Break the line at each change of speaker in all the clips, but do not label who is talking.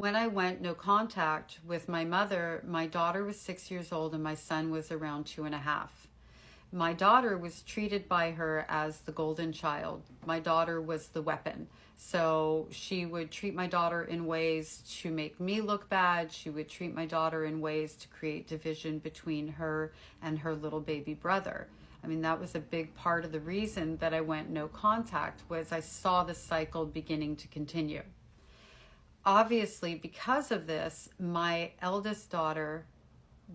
When I went no contact with my mother, my daughter was 6 years old and my son was around 2.5. My daughter was treated by her as the golden child. My daughter was the weapon. So she would treat my daughter in ways to make me look bad. She would treat my daughter in ways to create division between her and her little baby brother. I mean, that was a big part of the reason that I went no contact, was I saw the cycle beginning to continue. Obviously, because of this, my eldest daughter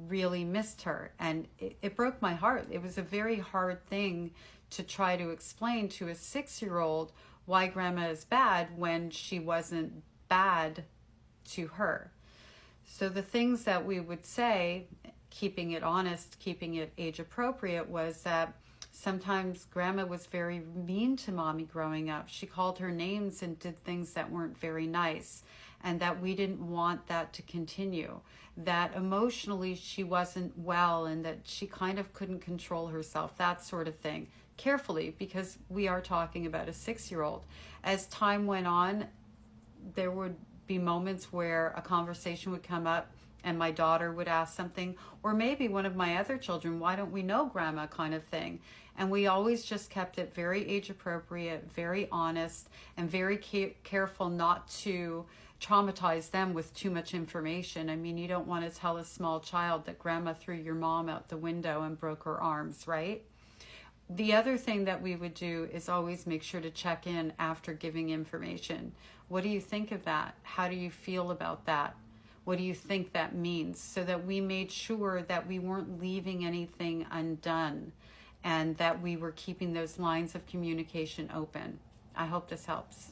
really missed her, and it broke my heart. It was a very hard thing to try to explain to a 6-year-old why grandma is bad when she wasn't bad to her. So the things that we would say, keeping it honest, keeping it age appropriate, was that sometimes grandma was very mean to mommy growing up. She called her names and did things that weren't very nice, and that we didn't want that to continue. That emotionally she wasn't well and that she kind of couldn't control herself, that sort of thing. Carefully, because we are talking about a 6-year-old. As time went on, there would be moments where a conversation would come up and my daughter would ask something, or maybe one of my other children, why don't we know grandma, kind of thing. And we always just kept it very age appropriate, very honest, and very careful not to traumatize them with too much information. I mean, you don't want to tell a small child that grandma threw your mom out the window and broke her arms, right? The other thing that we would do is always make sure to check in after giving information. What do you think of that? How do you feel about that? What do you think that means? So that we made sure that we weren't leaving anything undone and that we were keeping those lines of communication open. I hope this helps.